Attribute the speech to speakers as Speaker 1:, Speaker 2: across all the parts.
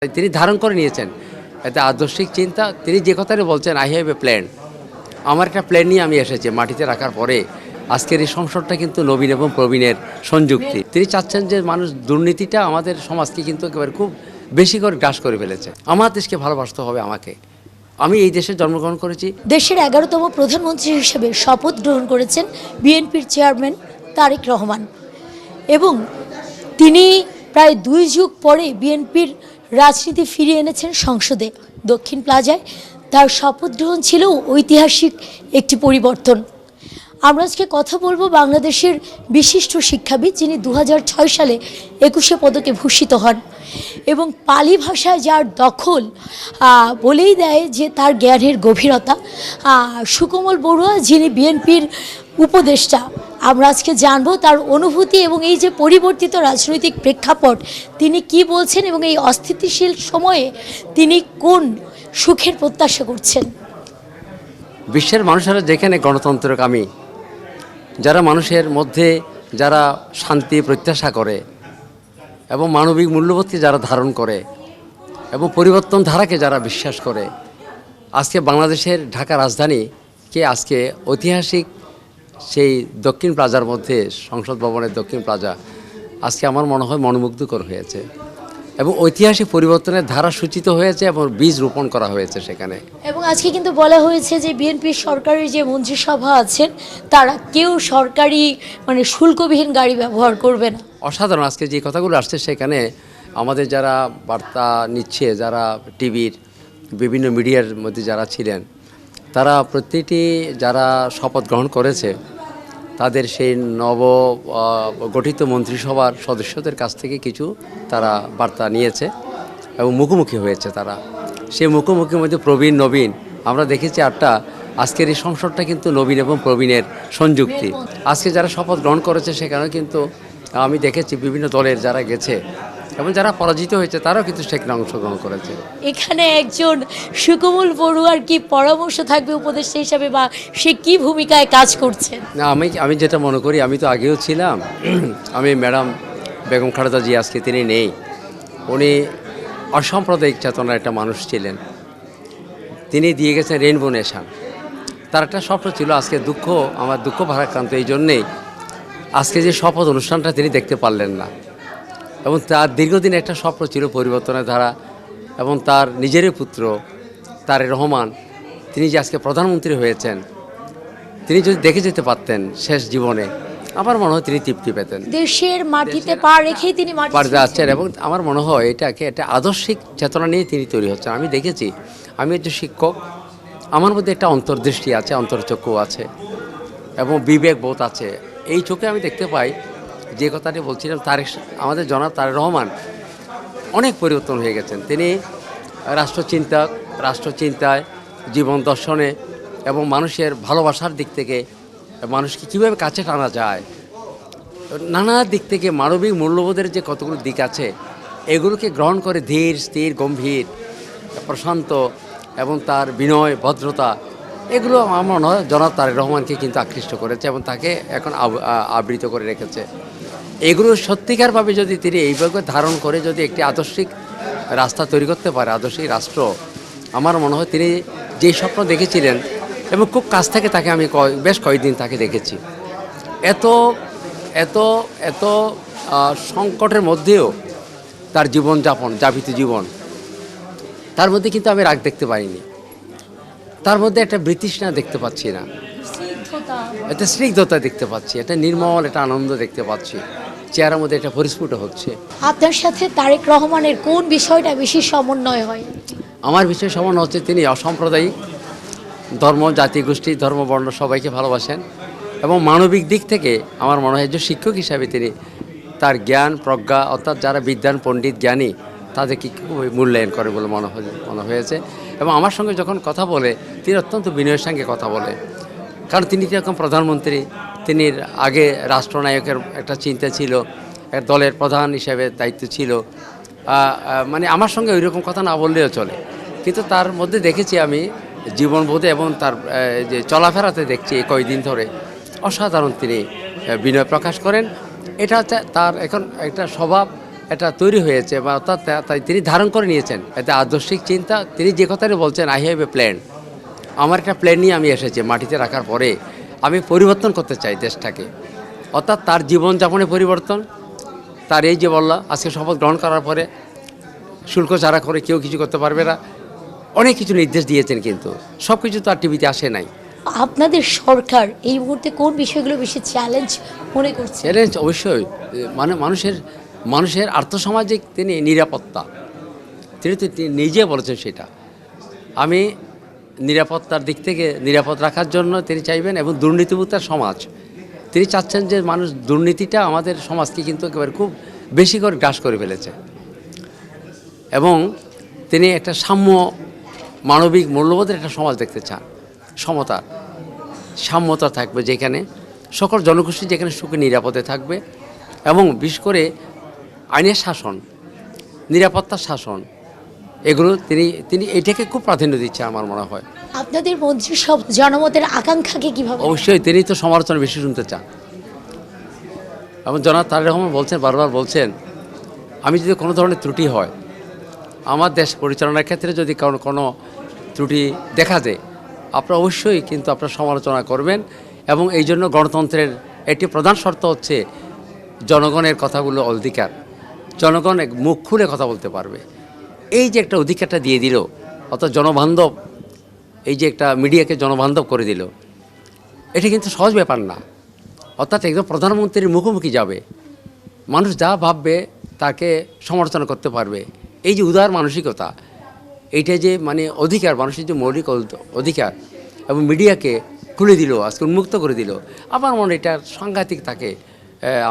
Speaker 1: তিনি ধারণ করে নিয়েছেন একটা আদর্শিক চিন্তা। তিনি যে কথাটা বলছেন, আই হ্যাভ এ প্ল্যান, আমার একটা প্ল্যান নিয়ে আমি এসেছি মাটিতে রাখার পরে। আজকের এই সংসদটা কিন্তু নবীন এবং প্রবীণের সংযুক্তি। তিনি চাচ্ছেন যে মানুষ দুর্নীতিটা আমাদের সমাজকে কিন্তু একেবারে খুব বেশি করে গ্রাস করে ফেলেছে। আমার দেশকে ভালোবাসতে হবে আমাকে। আমি এই দেশে জন্মগ্রহণ করেছি।
Speaker 2: দেশের 11তম প্রধানমন্ত্রী হিসেবে শপথ গ্রহণ করেছেন বিএনপির চেয়ারম্যান তারেক রহমান এবং তিনি প্রায় 2 যুগ পরে বিএনপির রাজনীতি ফিরিয়ে এনেছেন সংসদে দক্ষিণ প্লাজায়। তার শপথ গ্রহণ ছিল ঐতিহাসিক একটি পরিবর্তন। আমরা আজকে কথা বলবো বাংলাদেশের বিশিষ্ট শিক্ষাবিদ, যিনি 2006 সালে 21শে পদকে ভূষিত হন এবং পালি ভাষায় যার দখল বলেই দেয় যে তার জ্ঞানের গভীরতা। সুকোমল বড়ুয়া, যিনি বিএনপির উপদেষ্টা, আমরা আজকে জানবো তার অনুভূতি এবং এই যে পরিবর্তিত রাজনৈতিক প্রেক্ষাপট, তিনি কি বলছেন এবং এই অস্থিতিশীল সময়ে তিনি কোন সুখের প্রত্যাশা করছেন।
Speaker 1: বিশ্বের মানুষেরা যেখানে গণতন্ত্রকামী, যারা মানুষের মধ্যে যারা শান্তি প্রত্যাশা করে এবং মানবিক মূল্যবোধকে যারা ধারণ করে এবং পরিবর্তন ধারাকে যারা বিশ্বাস করে, আজকে বাংলাদেশের ঢাকা রাজধানীকে আজকে ঐতিহাসিক সেই দক্ষিণ প্লাজার মধ্যে, সংসদ ভবনের দক্ষিণ প্লাজা আজকে আমার মনে হয় মনোমুগ্ধকর হয়েছে এবং ঐতিহাসিক পরিবর্তনের ধারা সূচিত হয়েছে এবং বীজ রোপণ করা হয়েছে সেখানে।
Speaker 2: এবং আজকে কিন্তু বলা হয়েছে যে বিএনপির সরকারের যে মন্ত্রিসভা আছেন তারা কেউ সরকারি শুল্কবিহীন গাড়ি ব্যবহার করবে না।
Speaker 1: অসাধারণ আজকে যে কথাগুলো আসছে সেখানে আমাদের যারা বার্তা নিচ্ছে, যারা টিভির বিভিন্ন মিডিয়ার মধ্যে যারা ছিলেন, তারা প্রতিটি যারা শপথ গ্রহণ করেছে তাদের সেই নব গঠিত মন্ত্রিসভার সদস্যদের কাছ থেকে কিছু তারা বার্তা নিয়েছে এবং মুখোমুখি হয়েছে তারা। সেই মুখোমুখির মধ্যে প্রবীণ নবীন আমরা দেখেছি আটটা। আজকের এই সংসদটা কিন্তু নবীন এবং প্রবীণের সংযুক্তি। আজকে যারা শপথ গ্রহণ করেছে সেখানে কিন্তু আমি দেখেছি বিভিন্ন দলের যারা গেছে এবং যারা পরাজিত হয়েছে তারাও কিন্তু সেখানে অংশগ্রহণ করেছে।
Speaker 2: এখানে একজন সুকোমল বড়ুয়ার কি পরামর্শ থাকবে উপদেষ্টা হিসাবে, বা সে কি ভূমিকায় কাজ করছেন?
Speaker 1: না, আমি যেটা মনে করি, আমি তো আগেও ছিলাম, আমি ম্যাডাম বেগম খালেদা জিয়া আজকে তিনি নেই। উনি অসাম্প্রদায়িক চেতনার একটা মানুষ ছিলেন। তিনি দিয়ে গেছেন রেইনবো নেশন। তার একটা স্বপ্ন ছিল। আজকে আমার দুঃখ ভারাক্রান্ত এই জন্যেই আজকে যে শপথ অনুষ্ঠানটা তিনি দেখতে পারলেন না এবং তার দীর্ঘদিন একটা স্বপ্ন ছিল পরিবর্তনের ধারা। এবং তার নিজেরই পুত্র তারেক রহমান, তিনি যে আজকে প্রধানমন্ত্রী হয়েছেন, তিনি যদি দেখে যেতে পারতেন শেষ জীবনে, আমার মনে হয় তিনি তৃপ্তি পেতেন।
Speaker 2: দেশের মাটিতে পা রেখেই তিনি
Speaker 1: পারে যাচ্ছেন এবং আমার মনে হয় এটাকে একটা আদর্শিক চেতনা নিয়ে তিনি তৈরি হচ্ছেন। আমি দেখেছি, আমি একজন শিক্ষক, আমার মধ্যে একটা অন্তর্দৃষ্টি আছে, অন্তর্চক্ষু আছে এবং বিবেক বোধ আছে। এই চোখে আমি দেখতে পাই যে কথাটি বলছিলাম, আমাদের জনাব তারেক রহমান অনেক পরিবর্তন হয়ে গেছেন। তিনি রাষ্ট্রচিন্তায়, জীবন দর্শনে এবং মানুষের ভালোবাসার দিক থেকে মানুষকে কীভাবে কাছে টানা যায়, নানা দিক থেকে মানবিক মূল্যবোধের যে কতগুলো দিক আছে এগুলোকে গ্রহণ করে ধীর, স্থির, গম্ভীর, প্রশান্ত এবং তার বিনয়, ভদ্রতা, এগুলো আমার মনে হয় জনাব তারেক রহমানকে কিন্তু আকৃষ্ট করেছে এবং তাকে এখন আবৃত করে রেখেছে। এগুলো সত্যিকারভাবে যদি তিনি এইভাবে ধারণ করে যদি একটি আদর্শিক রাস্তা তৈরি করতে পারে, আদর্শিক রাষ্ট্র, আমার মনে হয় তিনি যেই স্বপ্ন দেখেছিলেন এবং খুব কাছ থেকে তাকে আমি বেশ কয়েকদিন তাকে দেখেছি। এত এত এত সংকটের মধ্যেও তার জীবনযাপন, যাপিত জীবন, তার মধ্যে কিন্তু আমি রাগ দেখতে পাইনি। তার মধ্যে একটা বৃতৃষ্ণা দেখতে পাচ্ছি না, একটা স্নিগ্ধতা দেখতে পাচ্ছি, একটা নির্মল একটা আনন্দ দেখতে পাচ্ছি, চেহারার মধ্যে একটা পরিস্ফুট হচ্ছে।
Speaker 2: আপনার সাথে তারেক রহমানের কোন বিষয়টা বেশি সমন্বয় হয়?
Speaker 1: আমার বিষয় সমন্বয় হচ্ছে তিনি অসাম্প্রদায়িক, ধর্ম, জাতি, গোষ্ঠী, ধর্ম, বর্ণ সবাইকে ভালোবাসেন এবং মানবিক দিক থেকে আমার মনে হয় যে শিক্ষক হিসাবে তিনি তার জ্ঞান প্রজ্ঞা, অর্থাৎ যারা বিদ্বান, পণ্ডিত, জ্ঞানী, তাদেরকে খুব মূল্যায়ন করে বলে মনে হয়েছে। এবং আমার সঙ্গে যখন কথা বলে তিনি অত্যন্ত বিনয়ের সঙ্গে কথা বলে, কারণ তিনি যেরকম প্রধানমন্ত্রী, তিনি আগে রাষ্ট্রনায়কের একটা চিন্তা ছিল, দলের প্রধান হিসেবে দায়িত্ব ছিল, আমার সঙ্গে ওই রকম কথা না বললেও চলে, কিন্তু তার মধ্যে দেখেছি আমি জীবনবোধে এবং তার যে চলাফেরাতে দেখছি এই কয়েকদিন ধরে অসাধারণ তিনি বিনয় প্রকাশ করেন। এটা হচ্ছে তার এখন একটা স্বভাব এটা তৈরি হয়েছে বা অর্থাৎ তাই তিনি ধারণ করে নিয়েছেন। এতে আদর্শিক চিন্তা, তিনি যে কথাটা বলছেন, আই হ্যাভ এ প্ল্যান, আমার একটা প্ল্যান নিয়ে আমি এসেছি, মাটিতে রাখার পরে আমি পরিবর্তন করতে চাই দেশটাকে। অর্থাৎ তার জীবনযাপনে পরিবর্তন, তার এই যে বললা আজকে শপথ গ্রহণ করার পরে শুল্ক ছাড়া করে কেউ কিছু করতে পারবে না, অনেক কিছু নির্দেশ দিয়েছেন, কিন্তু সব কিছু তো আর টিভিতে আসে নাই।
Speaker 2: আপনাদের সরকার এই মুহূর্তে কোন বিষয়গুলো বেশি চ্যালেঞ্জ মনে করছে?
Speaker 1: চ্যালেঞ্জ অবশ্যই মানে মানুষের আর্থসামাজিক তিনি নিরাপত্তা, তিনি তো নিজে বলেছেন সেটা। আমি নিরাপত্তার দিক থেকে নিরাপদ রাখার জন্য তিনি চাইবেন, এবং দুর্নীতিমুক্ত সমাজ তিনি চাচ্ছেন যে মানুষ, দুর্নীতিটা আমাদের সমাজকে কিন্তু একেবারে খুব বেশি করে গ্রাস করে ফেলেছে, এবং তিনি একটা সাম্য মানবিক মূল্যবোধের একটা সমাজ দেখতে চান, সমতা সাম্যতা থাকবে, যেখানে সকল জনগোষ্ঠী যেখানে সুখে নিরাপদে থাকবে, এবং বিশেষ করে আইনের শাসন, নিরাপত্তার শাসন, এগুলো তিনি এটাকে খুব প্রাধান্য দিচ্ছে আমার মনে হয়।
Speaker 2: আপনাদের মন্ত্রিসব জনমতের আকাঙ্ক্ষাকে কিভাবে?
Speaker 1: অবশ্যই তিনি তো সমালোচনা বেশি শুনতে চান, এবং জনাব তারেক রহমান বলছেন, বারবার বলছেন, আমি যদি কোনো ধরনের ত্রুটি হয়, আমার দেশ পরিচালনার ক্ষেত্রে যদি কোনো ত্রুটি দেখা যায়, আপনারা অবশ্যই কিন্তু আপনারা সমালোচনা করবেন, এবং এই জন্য গণতন্ত্রের একটি প্রধান শর্ত হচ্ছে জনগণের কথাগুলো অধিকার, জনগণ মুখ খুলে কথা বলতে পারবে। এই যে একটা অধিকারটা দিয়ে দিল, অর্থাৎ জনবান্ধব, এই যে একটা মিডিয়াকে জনবান্ধব করে দিল, এটা কিন্তু সহজ ব্যাপার না। অর্থাৎ একদম প্রধানমন্ত্রীর মুখোমুখি যাবে, মানুষ যা ভাববে তাকে সমালোচনা করতে পারবে। এই যে উদার মানসিকতা, এইটা যে মানে অধিকার, মানুষের যে মৌলিক অধিকার, এবং মিডিয়াকে খুলে দিল, আজকে উন্মুক্ত করে দিল, আমার মনে এটা সাংঘাতিক থাকে।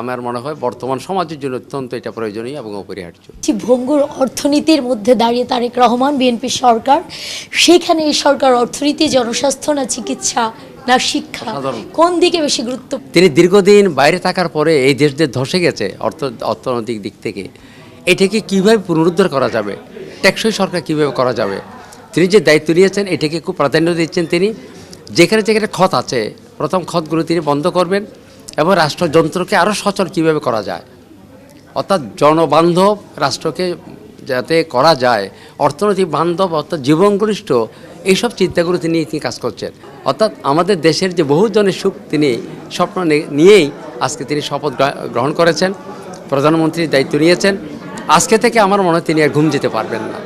Speaker 1: আমার মনে হয় বর্তমান সমাজের জন্য অত্যন্ত এটা প্রয়োজনীয় এবং অপরিহার্য।
Speaker 2: ভঙ্গুর অর্থনীতির মধ্যে দাঁড়িয়ে তারেক রহমান, বিএনপি সরকার, সেখানে এই সরকার অর্থনীতি, জনস্বাস্থ্য না চিকিৎসা না শিক্ষা, কোন দিকে বেশি গুরুত্ব?
Speaker 1: তিনি দীর্ঘদিন বাইরে থাকার পরে এই দেশ যে ধসে গেছে অর্থনৈতিক দিক থেকে, এটাকে কীভাবে পুনরুদ্ধার করা যাবে, টেকসই সরকার কীভাবে করা যাবে, তিনি যে দায়িত্ব নিয়েছেন এটাকে খুব প্রাধান্য দিচ্ছেন। তিনি যেখানে যেখানে ক্ষত আছে, প্রথম ক্ষতগুলো তিনি বন্ধ করবেন, এবং রাষ্ট্রযন্ত্রকে আরও সচল কীভাবে করা যায়, অর্থাৎ জনবান্ধব রাষ্ট্রকে যাতে করা যায়, অর্থনৈতিক বান্ধব, অর্থাৎ জীবনঘনিষ্ঠ, এইসব চিন্তাগুলো তিনি কাজ করছেন। অর্থাৎ আমাদের দেশের যে বহুজনের সুখ তিনি স্বপ্ন নিয়েই আজকে তিনি শপথ গ্রহণ করেছেন, প্রধানমন্ত্রীর দায়িত্ব নিয়েছেন। আজকে থেকে আমার মনে হয় তিনি আর ঘুম যেতে পারবেন না।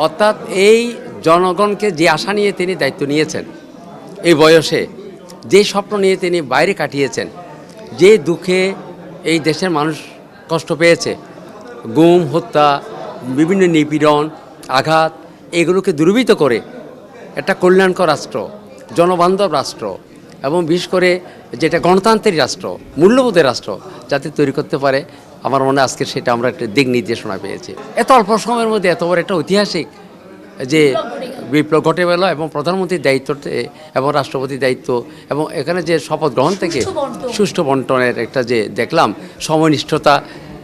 Speaker 1: অর্থাৎ এই জনগণকে যে আশা নিয়ে তিনি দায়িত্ব নিয়েছেন, এই বয়সে যে স্বপ্ন নিয়ে তিনি বাইরে কাটিয়েছেন, যে দুঃখে এই দেশের মানুষ কষ্ট পেয়েছে, গুম, হত্যা, বিভিন্ন নিপীড়ন, আঘাত, এগুলোকে দূরীভূত করে একটা কল্যাণকর রাষ্ট্র, জনবান্ধব রাষ্ট্র, এবং বিশেষ করে যেটা গণতান্ত্রিক রাষ্ট্র, মূল্যবোধের রাষ্ট্র যাতে তৈরি করতে পারে, আমার মনে হয় আজকে সেটা আমরা একটা দিক নির্দেশনা পেয়েছি। এত অল্প সময়ের মধ্যে এত বড় একটা ঐতিহাসিক যে বিপ্লব ঘটে গেল, এবং প্রধানমন্ত্রীর দায়িত্ব এবং রাষ্ট্রপতির দায়িত্ব, এবং এখানে যে শপথ গ্রহণ থেকে সুষ্ঠু বন্টনের একটা যে দেখলাম সময়নিষ্ঠতা,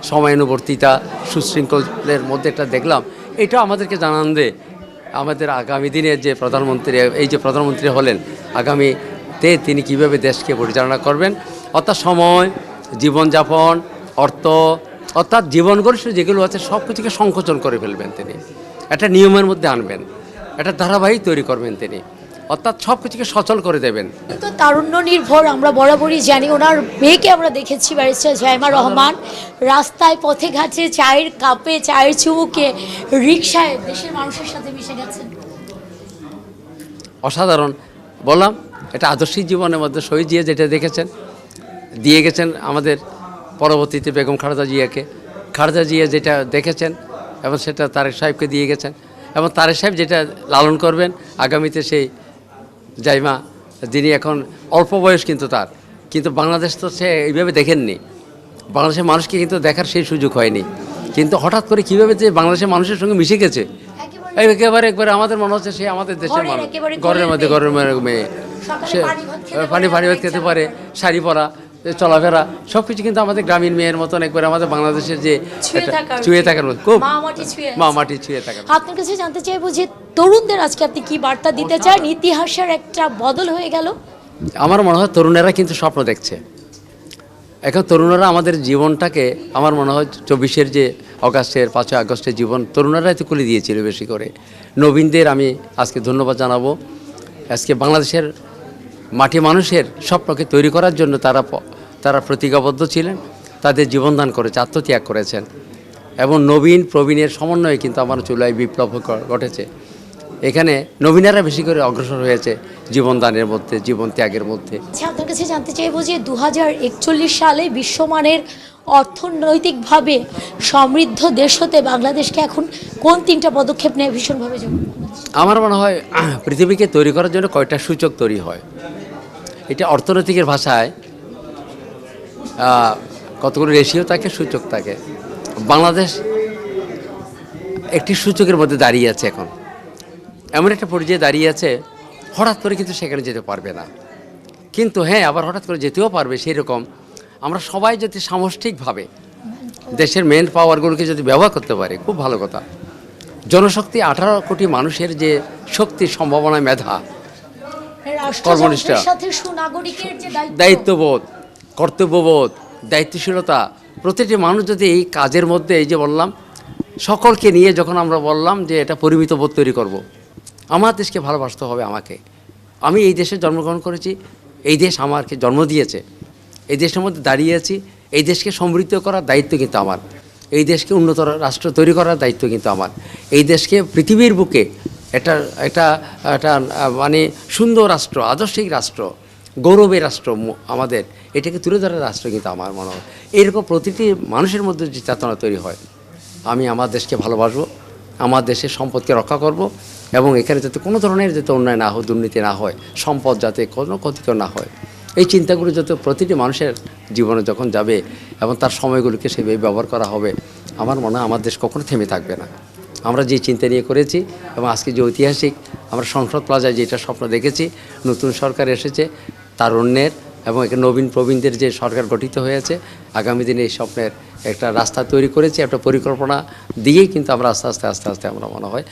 Speaker 1: সময়ানুবর্তিতা, সুশৃঙ্খলের মধ্যে একটা দেখলাম, এটা আমাদেরকে জানান দেয় আমাদের আগামী দিনের যে প্রধানমন্ত্রী, এই যে প্রধানমন্ত্রী হলেন, আগামীতে তিনি কিভাবে দেশকে পরিচালনা করবেন, অর্থাৎ সময়, জীবনযাপন, অর্থ, অর্থাৎ জীবনগরিষ্ঠ যেগুলো আছে সব কিছুকে সংকোচন করে ফেলবেন তিনি, একটা নিয়মের মধ্যে আনবেন, একটা ধারাবাহিক তৈরি করবেন তিনি, অর্থাৎ সব কিছুকে সচল করে দেবেন।
Speaker 2: তো তারুণ্য নির্ভর, আমরা বরাবরই জানি, ওনার মেয়েকে আমরা দেখেছি ব্যারিস্টার জাইমা রহমান রাস্তায়, পথে ঘাটে, চায়ের কাপে, চায়ের চুমুকে, রিকশায় দেশের মানুষের সাথে মিশে গেছেন।
Speaker 1: অসাধারণ বললাম, এটা আদর্শিক জীবনের মধ্যে শহীদ জিয়া যেটা দেখেছেন, দিয়ে গেছেন আমাদের পরবর্তীতে বেগম খালেদা জিয়াকে, খালেদা জিয়া যেটা দেখেছেন এবং সেটা তারেক সাহেবকে দিয়ে গেছেন, এবং তারেক সাহেব যেটা লালন করবেন আগামীতে সেই জাইমা, যিনি এখন অল্প বয়স কিন্তু বাংলাদেশ তো সে এইভাবে দেখেননি, বাংলাদেশের মানুষকে কিন্তু দেখার সেই সুযোগ হয়নি, কিন্তু হঠাৎ করে কীভাবে যে বাংলাদেশের মানুষের সঙ্গে মিশে গেছে, একবারে আমাদের মনে হচ্ছে সে আমাদের দেশের মানুষ, ঘরের মেয়ে, সে পানি ভাত খেতে পারে, শাড়ি পরা, চলাফেরা, সব কিছু কিন্তু আমাদের গ্রামীণ মেয়ের মতন, একবার আমাদের বাংলাদেশের যে ছুঁয়ে থাকার মতো, খুব মা মাটি ছুঁয়ে থাকার।
Speaker 2: আপনার কাছে জানতে চাইবো যে তরুণদের আজকে আপনি কি বার্তা দিতে চান? ইতিহাসের একটা বদল হয়ে গেল।
Speaker 1: আমার মনে হয় তরুণেরা কিন্তু স্বপ্ন দেখছে, এখন তরুণেরা আমাদের জীবনটাকে, আমার মনে হয় 24-এর যে অগাস্টের 5ই আগস্টের জীবন তরুণরাই তো খুলে দিয়েছিল বেশি করে। নবীনদের আমি আজকে ধন্যবাদ জানাবো। আজকে বাংলাদেশের মাটি মানুষের স্বপ্নকে তৈরি করার জন্য তারা প্রতিজ্ঞাবদ্ধ ছিলেন, তাদের জীবনদান করেছে, আত্মত্যাগ করেছেন এবং নবীন প্রবীণের সমন্বয়ে কিন্তু আমার চুলায় বিপ্লব ঘটেছে। এখানে নবীনেরা বেশি করে অগ্রসর হয়েছে জীবনদানের মধ্যে, জীবন ত্যাগের মধ্যে।
Speaker 2: আচ্ছা, আপনার কাছে জানতে চাইবো যে 2041 সালে বিশ্বমানের অর্থনৈতিকভাবে সমৃদ্ধ দেশ হতে বাংলাদেশকে এখন কোন 3টা পদক্ষেপ নেয় ভীষণভাবে জরুরি?
Speaker 1: আমার মনে হয় পৃথিবীকে তৈরি করার জন্য কয়টা সূচক তৈরি হয়, এটা অর্থনৈতিকের ভাষায় কতগুলো রেশিও থাকে, সূচক থাকে। বাংলাদেশ একটি সূচকের মধ্যে দাঁড়িয়ে আছে, এখন এমন একটা পর্যায়ে দাঁড়িয়ে আছে, হঠাৎ করে কিন্তু সেখানে যেতে পারবে না, কিন্তু হ্যাঁ আবার হঠাৎ করে যেতেও পারবে। সেই রকম আমরা সবাই যদি সামষ্টিকভাবে দেশের মেন পাওয়ারগুলোকে যদি ব্যবহার করতে পারি, খুব ভালো কথা। জনশক্তি 18 কোটি মানুষের যে শক্তি, সম্ভাবনা, মেধা, কর্মনিষ্ঠা,
Speaker 2: সাথে সুনাগরিকের যে
Speaker 1: দায়িত্ববোধ, কর্তব্যবোধ, দায়িত্বশীলতা, প্রতিটি মানুষ যদি এই কাজের মধ্যে, এই যে বললাম সকলকে নিয়ে যখন আমরা বললাম যে এটা পরিমিত বোধ তৈরি করব, আমার দেশকে ভালোবাসতে হবে আমাকে। আমি এই দেশে জন্মগ্রহণ করেছি, এই দেশ আমাকে জন্ম দিয়েছে, এই দেশের মধ্যে দাঁড়িয়ে আছি, এই দেশকে সমৃদ্ধ করার দায়িত্ব কিন্তু আমার, এই দেশকে উন্নত রাষ্ট্র তৈরি করার দায়িত্ব কিন্তু আমার, এই দেশকে পৃথিবীর বুকে একটা একটা একটা মানে সুন্দর রাষ্ট্র, আদর্শিক রাষ্ট্র, গৌরবের রাষ্ট্র আমাদের, এটাকে তুলে ধরার রাষ্ট্র কিন্তু আমার মনে হয়। এরকম প্রতিটি মানুষের মধ্যে যে চেতনা তৈরি হয়, আমি আমার দেশকে ভালোবাসবো, আমার দেশের সম্পদকে রক্ষা করব এবং এখানে যাতে কোনো ধরনের যাতে অন্যায় না হয়, দুর্নীতি না হয়, সম্পদ যাতে কোনো ক্ষতিকর না হয়, এই চিন্তাগুলো যাতে প্রতিটি মানুষের জীবনে যখন যাবে এবং তার সময়গুলোকে সেভাবে ব্যবহার করা হবে, আমার মনে হয় আমার দেশ কখনো থেমে থাকবে না। আমরা যে চিন্তা নিয়ে করেছি এবং আজকে যে ঐতিহাসিক আমরা সংসদ প্লাজায় যেটা স্বপ্ন দেখেছি, নতুন সরকার এসেছে, তারুণ্যের এবং এখানে নবীন প্রবীণদের যে সরকার গঠিত হয়েছে, আগামী দিনে এই স্বপ্নের একটা রাস্তা তৈরি করেছি, একটা পরিকল্পনা দিয়েই কিন্তু আমরা আস্তে আস্তে আমরা মনে হয়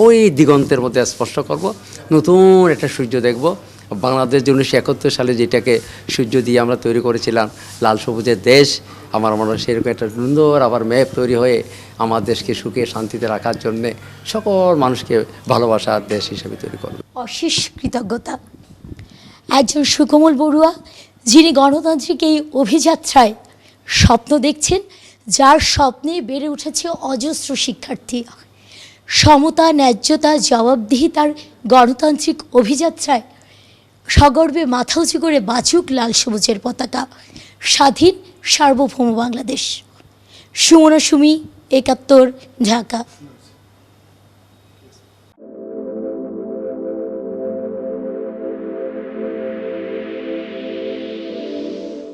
Speaker 1: ওই দিগন্তের মধ্যে স্পষ্ট করব, নতুন একটা সূর্য দেখব। বাংলাদেশ 1971 সালে যেটাকে সূর্য দিয়ে আমরা তৈরি করেছিলাম, লাল সবুজের দেশ, আমার মনে হয় সেরকম একটা সুন্দর আবার ম্যাপ তৈরি হয়ে আমার দেশকে সুখে শান্তিতে রাখার জন্যে সকল মানুষকে ভালোবাসার দেশ হিসেবে তৈরি করবে।
Speaker 2: অশেষ কৃতজ্ঞতা। একজন সুকোমল বড়ুয়া, যিনি গণতান্ত্রিক এই অভিযাত্রায় স্বপ্ন দেখছেন, যার স্বপ্নে বেড়ে উঠেছে অজস্র শিক্ষার্থী। সমতা, ন্যায্যতা, জবাবদিহিতার গণতান্ত্রিক অভিযাত্রায় সগর্বে মাথা উঁচু করে বাঁচুক লাল সবুজের পতাকা, স্বাধীন সার্বভৌম বাংলাদেশ। সুমনা সুমি, 71, ঢাকা।